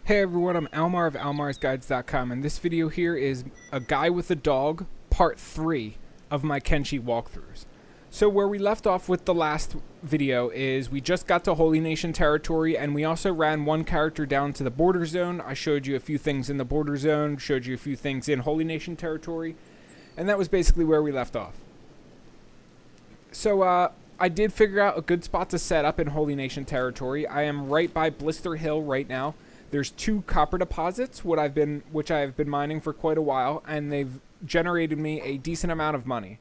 Hey everyone, I'm Almar of almarsguides.com, and this video here is a guy with a dog, part 3 of my Kenshi walkthroughs. So where we left off with the last video is we just got to Holy Nation territory, and we also ran one character down to the border zone. I showed you a few things in the border zone, showed you a few things in Holy Nation territory, and that was basically where we left off. So I did figure out a good spot to set up in Holy Nation territory. I am right by Blister Hill right now. There's 2 copper deposits, which I have been mining for quite a while, and they've generated me a decent amount of money.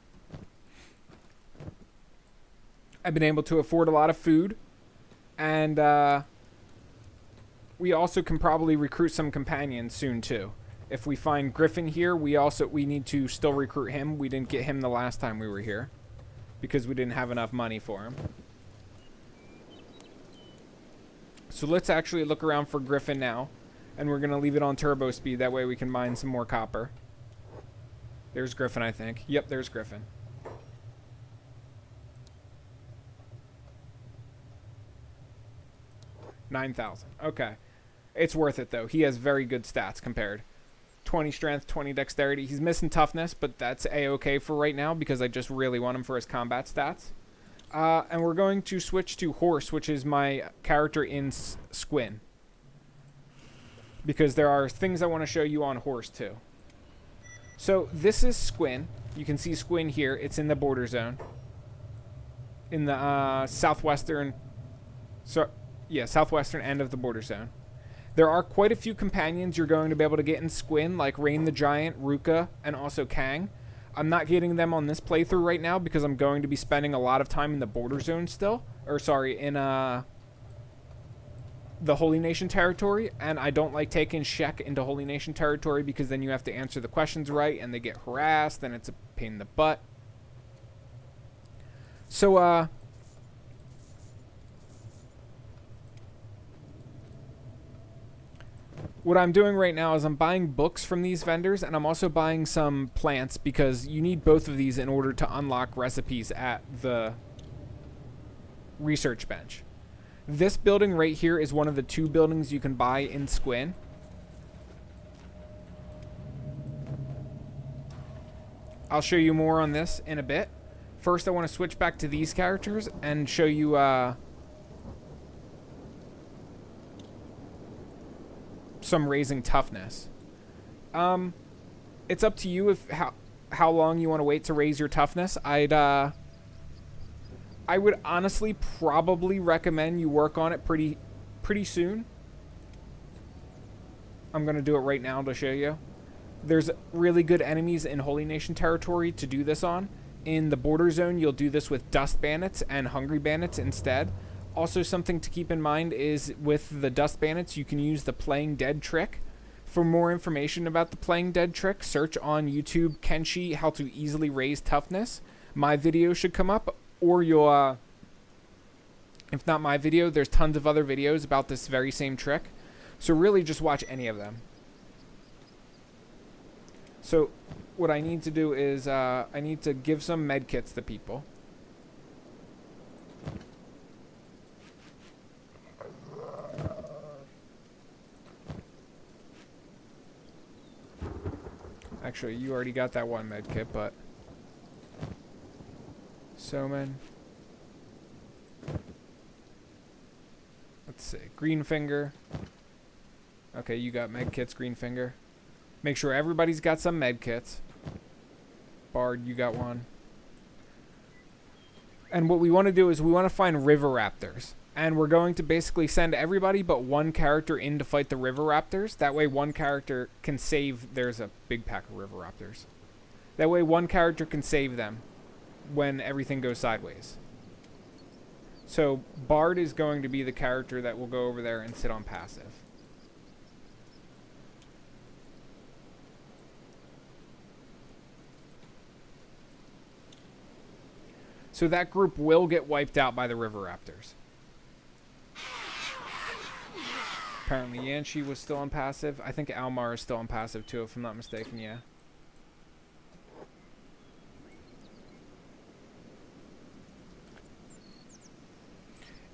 I've been able to afford a lot of food, and we also can probably recruit some companions soon too. If we find Griffin here, we need to still recruit him. We didn't get him the last time we were here because we didn't have enough money for him. So let's actually look around for Griffin now, and we're going to leave it on turbo speed. That way we can mine some more copper. There's Griffin, I think. Yep, there's Griffin. $9,000. Okay. It's worth it, though. He has very good stats compared. 20 strength, 20 dexterity. He's missing toughness, but that's A-okay for right now because I just really want him for his combat stats. And we're going to switch to Horse, which is my character in Squin. Because there are things I want to show you on Horse, too. So, this is Squin. You can see Squin here. It's in the border zone. In the southwestern end of the border zone. There are quite a few companions you're going to be able to get in Squin, like Rain the Giant, Ruka, and also Kang. I'm not getting them on this playthrough right now because I'm going to be spending a lot of time in the border zone still. Or, sorry, in the Holy Nation territory. And I don't like taking Shek into Holy Nation territory because then you have to answer the questions right and they get harassed and it's a pain in the butt. So, what I'm doing right now is I'm buying books from these vendors, and I'm also buying some plants because you need both of these in order to unlock recipes at the research bench. This building right here is one of the 2 buildings you can buy in Squin. I'll show you more on this in a bit. First, I want to switch back to these characters and show you some raising toughness. It's up to you if how long you want to wait to raise your toughness. I would honestly probably recommend you work on it pretty soon. I'm going to do it right now to show you. There's really good enemies in Holy Nation territory to do this on. In the border zone, you'll do this with Dust Bandits and Hungry Bandits instead. Also, something to keep in mind is with the Dust Bandits, you can use the Playing Dead trick. For more information about the Playing Dead trick, search on YouTube Kenshi how to easily raise toughness. My video should come up, or you'll, if not my video, there's tons of other videos about this very same trick. So really just watch any of them. So what I need to do is I need to give some med kits to people. Actually, you already got that one med kit, but Soman. Let's see. Green Finger. Okay, you got med kits, Green Finger. Make sure everybody's got some med kits. Bard, you got one. And what we want to do is we want to find River Raptors. And we're going to basically send everybody but one character in to fight the River Raptors. That way one character can save... There's a big pack of River Raptors. That way one character can save them when everything goes sideways. So Bard is going to be the character that will go over there and sit on passive. So that group will get wiped out by the River Raptors. Apparently Yanshi was still on passive. I think Almar is still on passive too, if I'm not mistaken, yeah.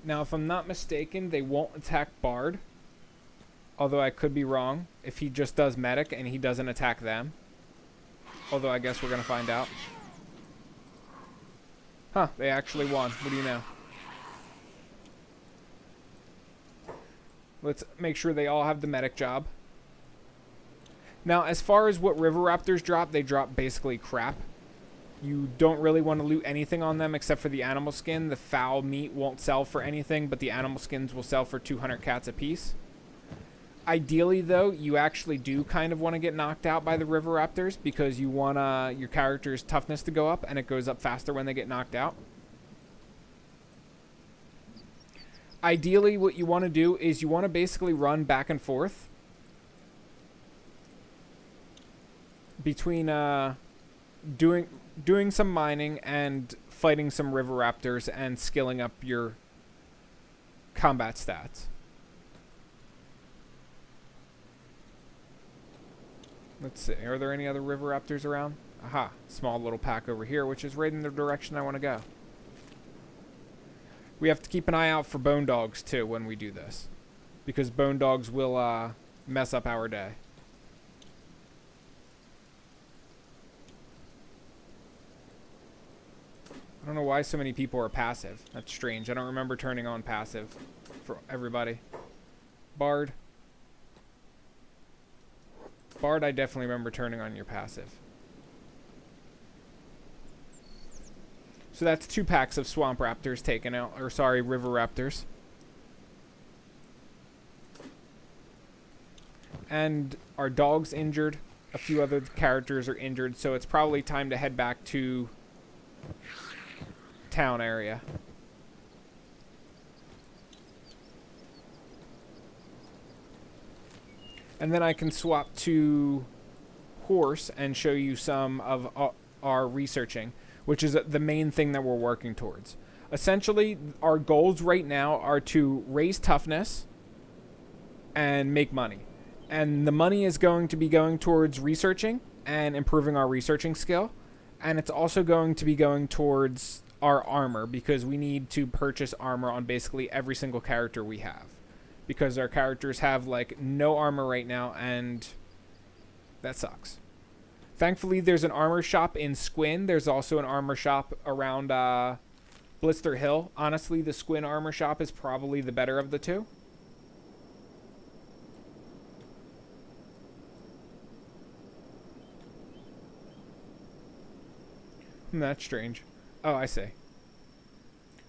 Now, if I'm not mistaken, they won't attack Bard. Although I could be wrong if he just does medic and he doesn't attack them. Although I guess we're going to find out. Huh, they actually won. What do you know? Let's make sure they all have the medic job. Now, as far as what river raptors drop, they drop basically crap. You don't really want to loot anything on them except for the animal skin. The foul meat won't sell for anything, but the animal skins will sell for 200 cats apiece. Ideally, though, you actually do kind of want to get knocked out by the river raptors because you want your character's toughness to go up, and it goes up faster when they get knocked out. Ideally, what you want to do is you want to basically run back and forth between doing some mining and fighting some river raptors and skilling up your combat stats. Let's see. Are there any other river raptors around? Aha. Small little pack over here, which is right in the direction I want to go. We have to keep an eye out for bone dogs, too, when we do this. Because bone dogs will mess up our day. I don't know why so many people are passive. That's strange. I don't remember turning on passive for everybody. Bard. Bard, I definitely remember turning on your passive. So that's 2 packs of swamp raptors taken out. Or sorry, river raptors. And our dog's injured. A few other characters are injured. So it's probably time to head back to town area. And then I can swap to horse and show you some of our researching, which is the main thing that we're working towards. Essentially, our goals right now are to raise toughness and make money. And the money is going to be going towards researching and improving our researching skill. And it's also going to be going towards our armor, because we need to purchase armor on basically every single character we have. Because our characters have, like, no armor right now, and that sucks. Thankfully, there's an armor shop in Squin. There's also an armor shop around Blister Hill. Honestly, the Squin armor shop is probably the better of the two. That's strange. Oh, I see.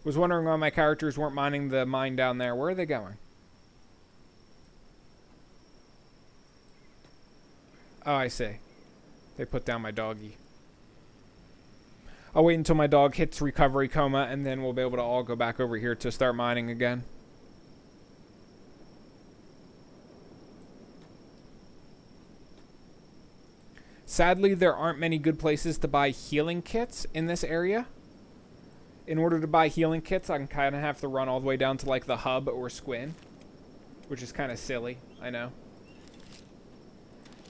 Was wondering why my characters weren't mining the mine down there. Where are they going? Oh, I see. They put down my doggy. I'll wait until my dog hits recovery coma, and then we'll be able to all go back over here to start mining again. Sadly, there aren't many good places to buy healing kits in this area. In order to buy healing kits, I can kind of have to run all the way down to, like, the hub or Squin, which is kind of silly, I know.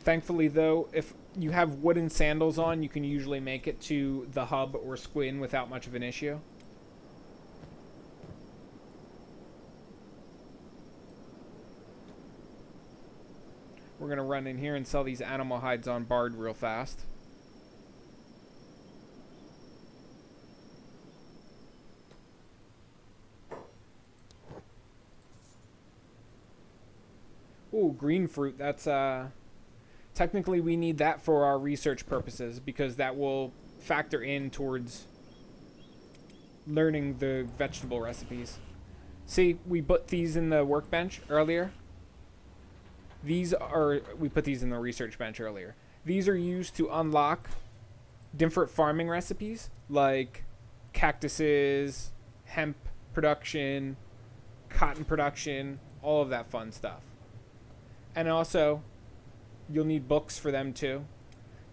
Thankfully, though, if you have wooden sandals on, you can usually make it to the hub or Squin without much of an issue. We're going to run in here and sell these animal hides on Bard real fast. Ooh, green fruit. That's, technically we need that for our research purposes, because that will factor in towards learning the vegetable recipes. See, we put these in the workbench earlier. We put these in the research bench earlier. These are used to unlock different farming recipes, like cactuses, hemp production, cotton production, all of that fun stuff. And also, you'll need books for them too.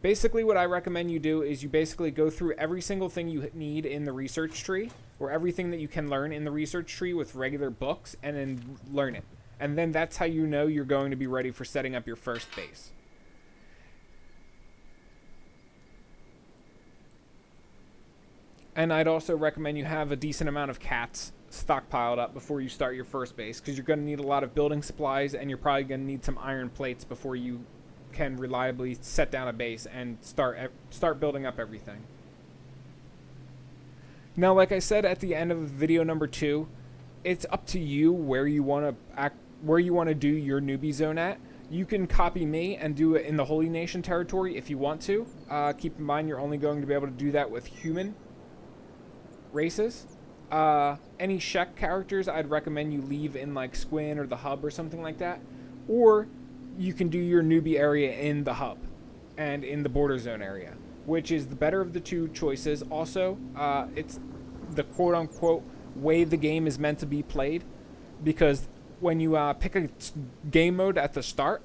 Basically, what I recommend you do is you basically go through every single thing you need in the research tree, or everything that you can learn in the research tree with regular books, and then learn it. And then that's how you know you're going to be ready for setting up your first base. And I'd also recommend you have a decent amount of cats stockpiled up before you start your first base, because you're going to need a lot of building supplies, and you're probably going to need some iron plates before you can reliably set down a base and start building up everything. Now, like I said at the end of video number 2, it's up to you where you want to do your newbie zone at. You can copy me and do it in the Holy Nation territory if you want to. Keep in mind you're only going to be able to do that with human races. Any Shek characters I'd recommend you leave in like Squin or the hub or something like that. Or you can do your newbie area in the hub and in the border zone area, which is the better of the two choices. Also, it's the quote-unquote way the game is meant to be played, because when you pick a game mode at the start,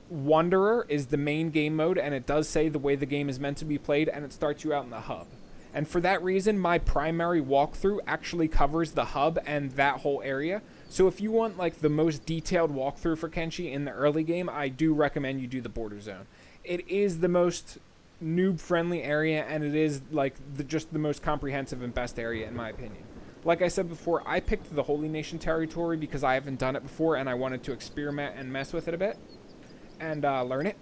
Wanderer is the main game mode, and it does say the way the game is meant to be played, and it starts you out in the hub. And for that reason, my primary walkthrough actually covers the hub and that whole area. So if you want like the most detailed walkthrough for Kenshi in the early game, I do recommend you do the border zone. It is the most noob-friendly area, and it is like just the most comprehensive and best area in my opinion. Like I said before, I picked the Holy Nation territory because I haven't done it before, and I wanted to experiment and mess with it a bit and learn it.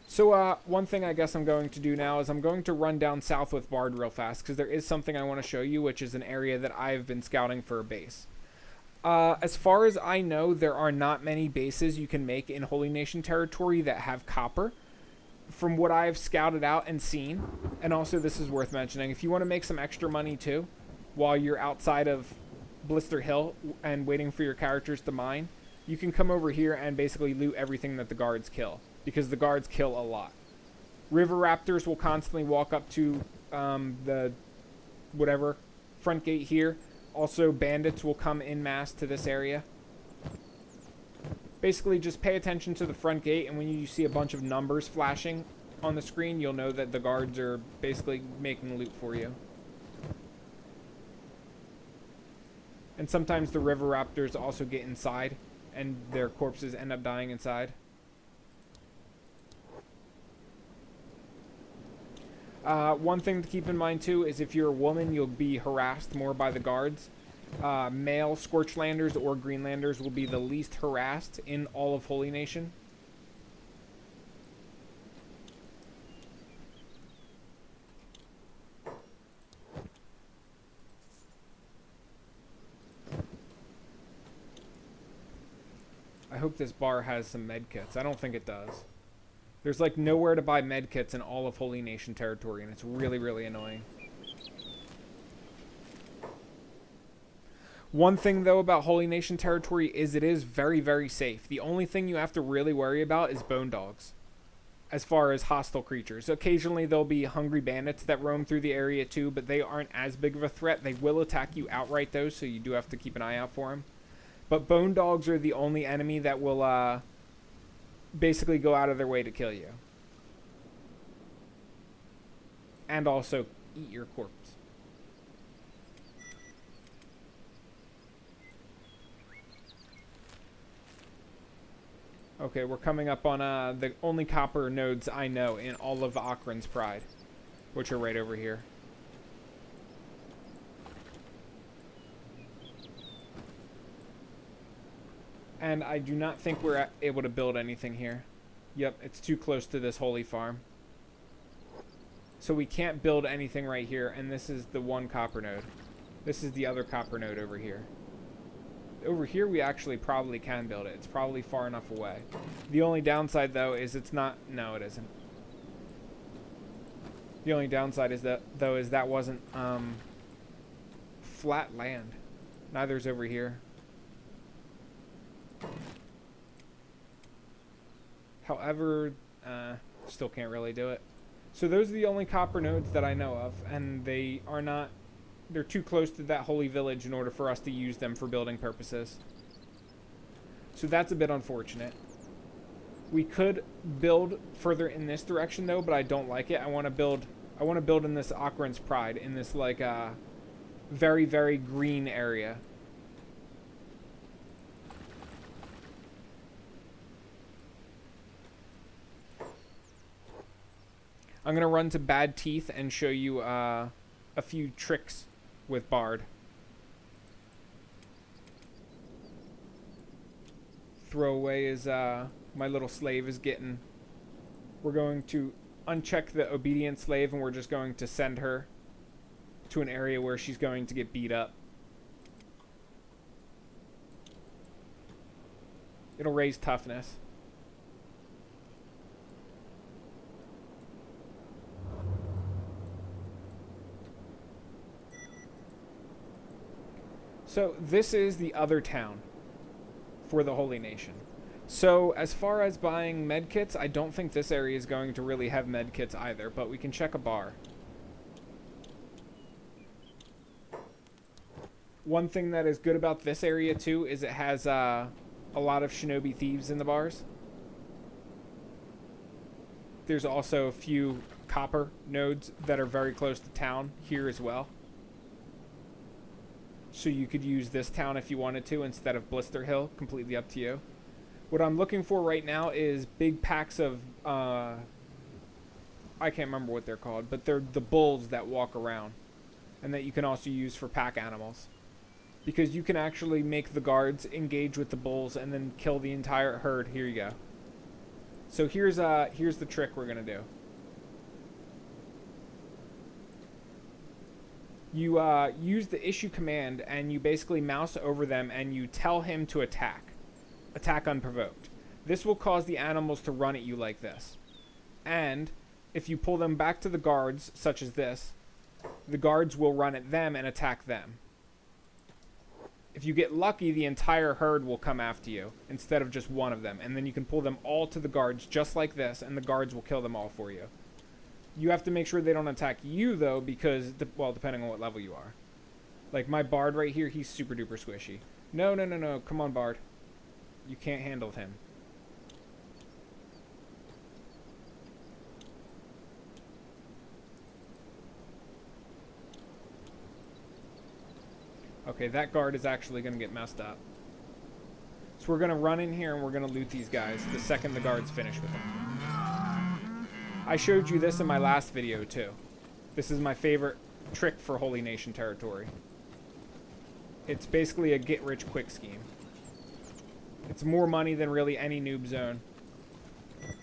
So one thing I guess I'm going to do now is I'm going to run down south with Bard real fast, because there is something I want to show you, which is an area that I've been scouting for a base. As far as I know, there are not many bases you can make in Holy Nation territory that have copper, from what I've scouted out and seen. And also, this is worth mentioning, if you want to make some extra money too, while you're outside of Blister Hill and waiting for your characters to mine, you can come over here and basically loot everything that the guards kill, because the guards kill a lot. River Raptors will constantly walk up to the whatever front gate here. Also, bandits will come en masse to this area. Basically, just pay attention to the front gate, and when you see a bunch of numbers flashing on the screen, you'll know that the guards are basically making loot for you. And sometimes the River Raptors also get inside, and their corpses end up dying inside. One thing to keep in mind too is if you're a woman, you'll be harassed more by the guards. Male Scorchlanders or Greenlanders will be the least harassed in all of Holy Nation. I hope this bar has some medkits. I don't think it does. There's like nowhere to buy medkits in all of Holy Nation territory, and it's really, really annoying. One thing though about Holy Nation territory is it is very, very safe. The only thing you have to really worry about is bone dogs, as far as hostile creatures. Occasionally there'll be hungry bandits that roam through the area too, but they aren't as big of a threat. They will attack you outright though, so you do have to keep an eye out for them. But bone dogs are the only enemy that will basically go out of their way to kill you. And also eat your corpse. Okay, we're coming up on the only copper nodes I know in all of Akron's Pride, which are right over here. And I do not think we're able to build anything here. Yep, it's too close to this holy farm. So we can't build anything right here, and this is the one copper node. This is the other copper node over here. Over here we actually probably can build it. It's probably far enough away. The only downside though is it's not... No, it isn't. The only downside is that wasn't flat land. Neither is over here. However, still can't really do it. So those are the only copper nodes that I know of, and they are not... They're too close to that holy village in order for us to use them for building purposes. So that's a bit unfortunate. We could build further in this direction though, but I don't like it. I want to build in this Akron's Pride, in this like very, very green area. I'm going to run to Bad Teeth and show you a few tricks with Bard. Throwaway is my little slave is getting. We're going to uncheck the obedient slave, and we're just going to send her to an area where she's going to get beat up. It'll raise toughness. So this is the other town for the Holy Nation. So as far as buying medkits, I don't think this area is going to really have medkits either, but we can check a bar. One thing that is good about this area too is it has a lot of shinobi thieves in the bars. There's also a few copper nodes that are very close to town here as well. So you could use this town if you wanted to instead of Blister Hill. Completely up to you. What I'm looking for right now is big packs of, I can't remember what they're called, but they're the bulls that walk around. And that you can also use for pack animals. Because you can actually make the guards engage with the bulls and then kill the entire herd. Here you go. So here's the trick we're going to do. You use the issue command, and you basically mouse over them, and you tell him to attack. Attack unprovoked. This will cause the animals to run at you like this. And if you pull them back to the guards, such as this, the guards will run at them and attack them. If you get lucky, the entire herd will come after you, instead of just one of them. And then you can pull them all to the guards, just like this, and the guards will kill them all for you. You have to make sure they don't attack you, though, because, well, depending on what level you are. Like, my Bard right here, he's super duper squishy. No, no, no, no. Come on, Bard. You can't handle him. Okay, that guard is actually going to get messed up. So we're going to run in here, and we're going to loot these guys the second the guard's finish with them. I showed you this in my last video, too. This is my favorite trick for Holy Nation territory. It's basically a get-rich-quick scheme. It's more money than really any noob zone.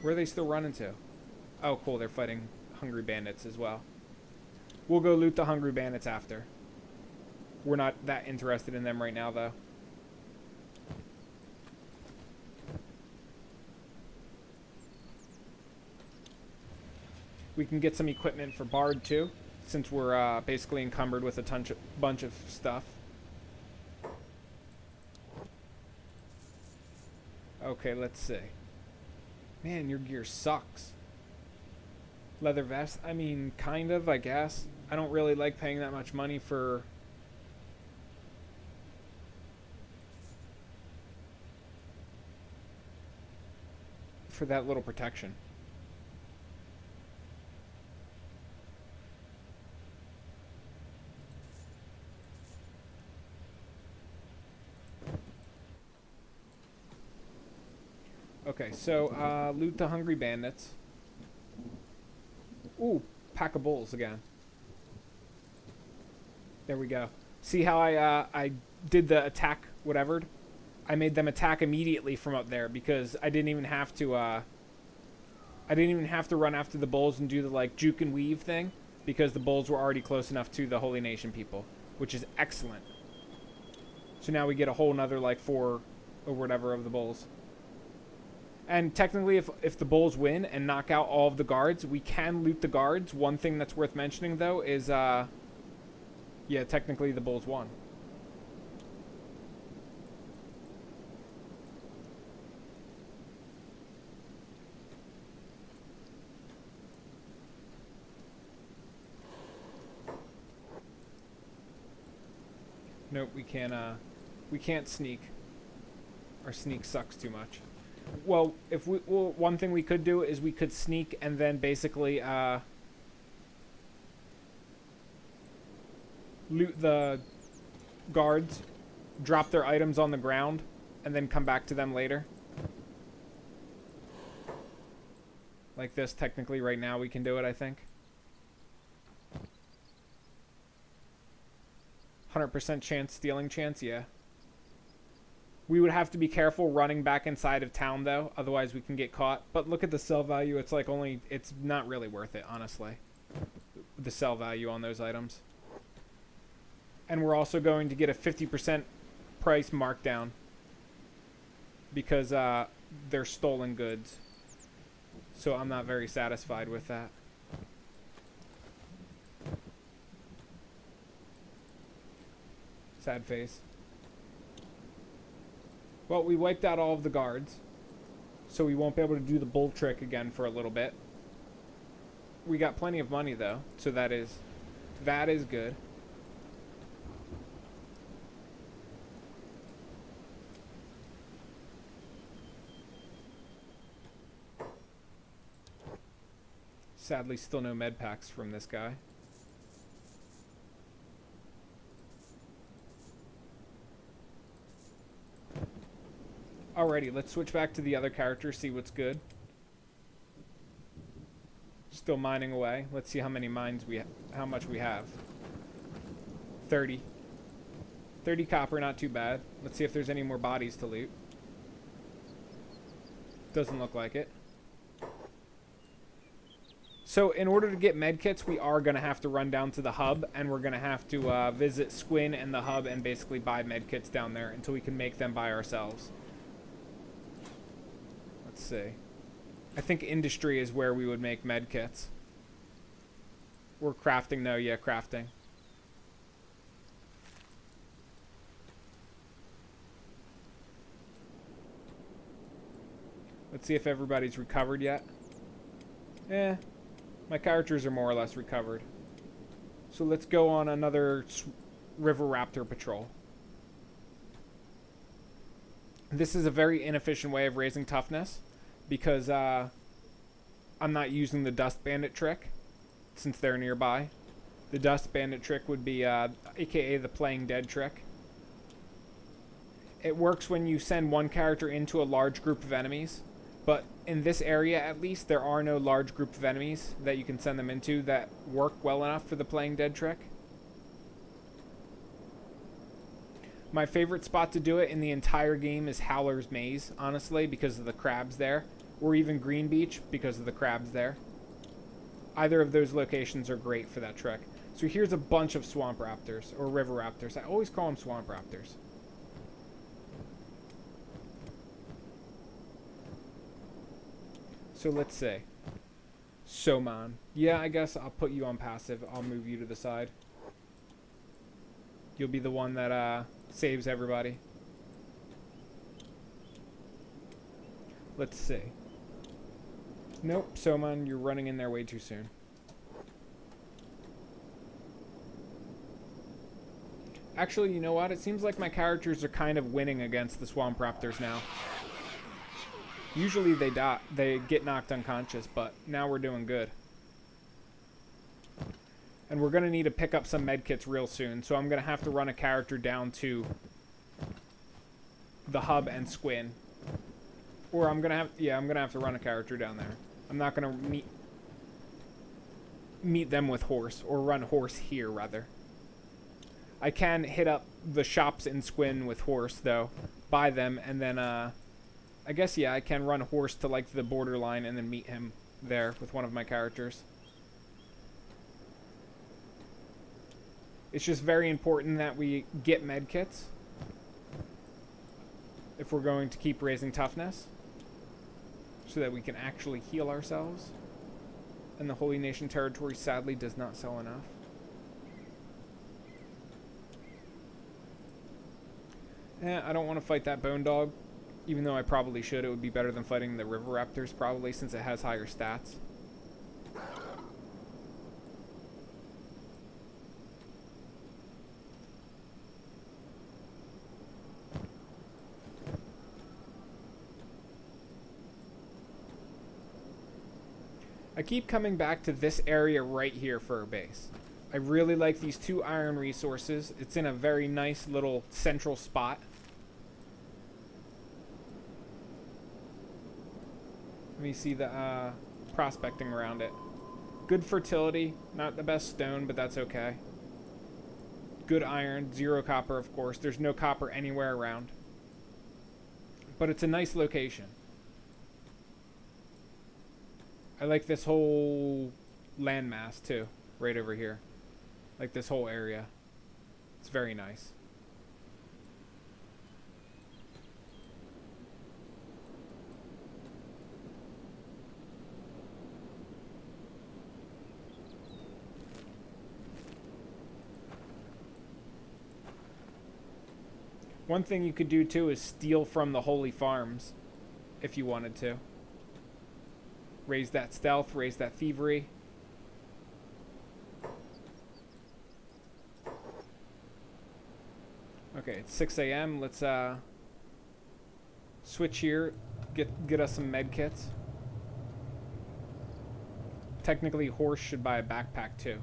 Where are they still running to? Oh, cool, they're fighting hungry bandits as well. We'll go loot the hungry bandits after. We're not that interested in them right now, though. We can get some equipment for Bard, too, since we're basically encumbered with a bunch of stuff. Okay, let's see. Man, your gear sucks. Leather vest? I mean, kind of, I guess. I don't really like paying that much money for that little protection. Okay, so loot the hungry bandits. Ooh, pack of bulls again. There we go. See how I did the attack whatever? I made them attack immediately from up there because I didn't even have to run after the bulls and do the like juke and weave thing because the bulls were already close enough to the Holy Nation people, which is excellent. So now we get a whole nother like 4 or whatever of the bulls. And technically, if the bulls win and knock out all of the guards, we can loot the guards. One thing that's worth mentioning, though, is, yeah, technically the bulls won. Nope, we can't sneak. Our sneak sucks too much. Well, one thing we could do is we could sneak and then basically loot the guards, drop their items on the ground, and then come back to them later. Like this, technically, right now we can do it, I think. 100% chance, stealing chance, yeah. We would have to be careful running back inside of town, though. Otherwise, we can get caught. But look at the sell value. It's like only... It's not really worth it, honestly. The sell value on those items. And we're also going to get a 50% price markdown. Because they're stolen goods. So I'm not very satisfied with that. Sad face. Well, we wiped out all of the guards, so we won't be able to do the bull trick again for a little bit. We got plenty of money, though, so that is good. Sadly, still no med packs from this guy. Alrighty, let's switch back to the other character, see what's good. Still mining away. Let's see how many mines how much we have. 30. 30 copper, not too bad. Let's see if there's any more bodies to loot. Doesn't look like it. So in order to get medkits, we are going to have to run down to the hub, and we're going to have to visit Squin and the hub and basically buy medkits down there until we can make them by ourselves. Let's see. I think industry is where we would make medkits. Or crafting, though. Yeah, crafting. Let's see if everybody's recovered yet. My characters are more or less recovered. So let's go on another River Raptor patrol. This is a very inefficient way of raising toughness because I'm not using the Dust Bandit trick since they're nearby. The Dust Bandit trick would be aka the Playing Dead trick. It works when you send one character into a large group of enemies. But in this area, at least, there are no large group of enemies that you can send them into that work well enough for the Playing Dead trick. My favorite spot to do it in the entire game is Howler's Maze, honestly, because of the crabs there. Or even Green Beach, because of the crabs there. Either of those locations are great for that trick. So here's a bunch of Swamp Raptors, or River Raptors. I always call them Swamp Raptors. So let's see. Soman. Yeah, I guess I'll put you on passive. I'll move you to the side. You'll be the one that saves everybody. Let's see. Nope, Soman, you're running in there way too soon. Actually, you know what? It seems like my characters are kind of winning against the Swamp Raptors now. Usually they die, they get knocked unconscious, but now we're doing good. And we're going to need to pick up some medkits real soon, so I'm going to have to run a character down to the hub and Squin. Or I'm going to have to run a character down there. I'm not going to meet them with horse, or run horse here, rather. I can hit up the shops in Squin with horse, though, buy them, and then, I guess, yeah, I can run horse to, like, the borderline and then meet him there with one of my characters. It's just very important that we get medkits if we're going to keep raising toughness so that we can actually heal ourselves. And the Holy Nation territory sadly does not sell enough. I don't want to fight that bone dog. Even though I probably should, it would be better than fighting the River Raptors, probably, since it has higher stats. I keep coming back to this area right here for a base. I really like these 2 iron resources. It's in a very nice little central spot. Let me see the prospecting around it. Good fertility. Not the best stone, but that's okay. good iron, 0 copper, of course. There's no copper anywhere around. But it's a nice location. I like this whole landmass, too, right over here. Like this whole area. It's very nice. One thing you could do too is steal from the holy farms if you wanted to. Raise that stealth, raise that thievery. Okay, it's 6 a.m. Let's switch here, get us some med kits. Technically, horse should buy a backpack too.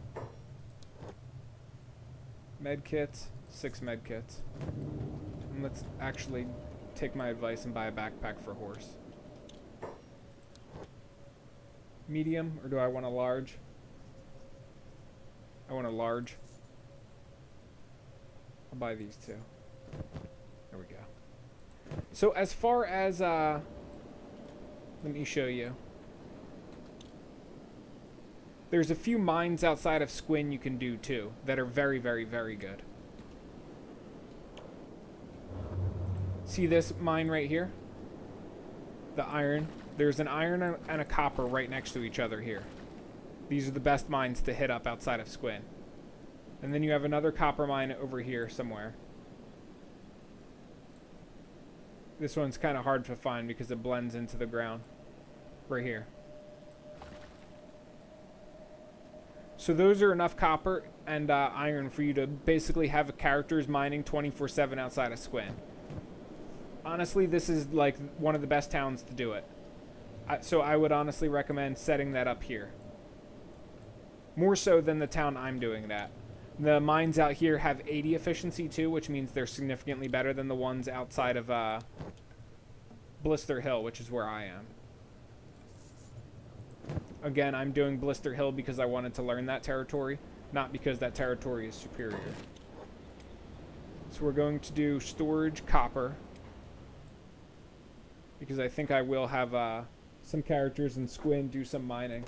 Med kits, 6 med kits. And let's actually take my advice and buy a backpack for horse. Medium, or do I want a large? I want a large. I'll buy these two. There we go. So as far as, let me show you. There's a few mines outside of Squin you can do too that are very, very, very good. See this mine right here? The iron. There's an iron and a copper right next to each other here. These are the best mines to hit up outside of Squin. And then you have another copper mine over here somewhere. This one's kind of hard to find because it blends into the ground. Right here. So those are enough copper and iron for you to basically have characters mining 24/7 outside of Squin. Honestly, this is like one of the best towns to do it. So I would honestly recommend setting that up here. More so than the town I'm doing that. The mines out here have 80 efficiency too, which means they're significantly better than the ones outside of Blister Hill, which is where I am. Again, I'm doing Blister Hill because I wanted to learn that territory, not because that territory is superior. So we're going to do storage copper, because I think I will have some characters in Squin do some mining.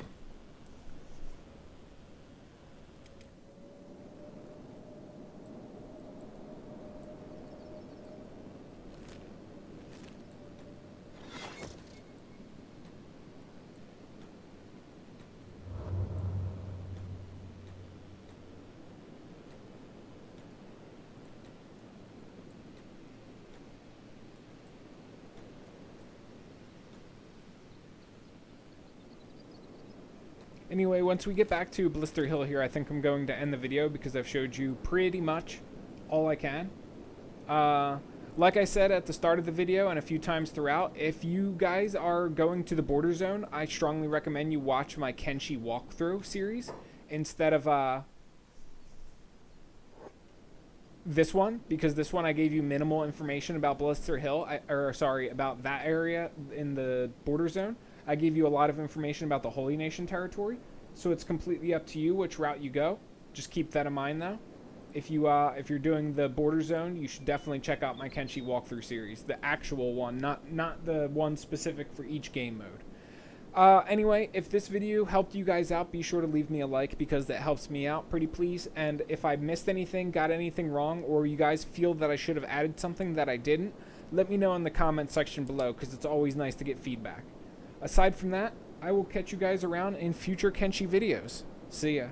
Anyway, once we get back to Blister Hill here, I think I'm going to end the video because I've showed you pretty much all I can. Like I said at the start of the video and a few times throughout, if you guys are going to the border zone, I strongly recommend you watch my Kenshi walkthrough series instead of this one, because this one I gave you minimal information about Blister Hill, about that area in the border zone. I gave you a lot of information about the Holy Nation territory, so it's completely up to you which route you go. Just keep that in mind, though. If you're doing the border zone, you should definitely check out my Kenshi walkthrough series, the actual one, not the one specific for each game mode. Anyway, if this video helped you guys out, be sure to leave me a like because that helps me out, pretty please. And if I missed anything, got anything wrong, or you guys feel that I should have added something that I didn't, let me know in the comment section below because it's always nice to get feedback. Aside from that, I will catch you guys around in future Kenshi videos. See ya.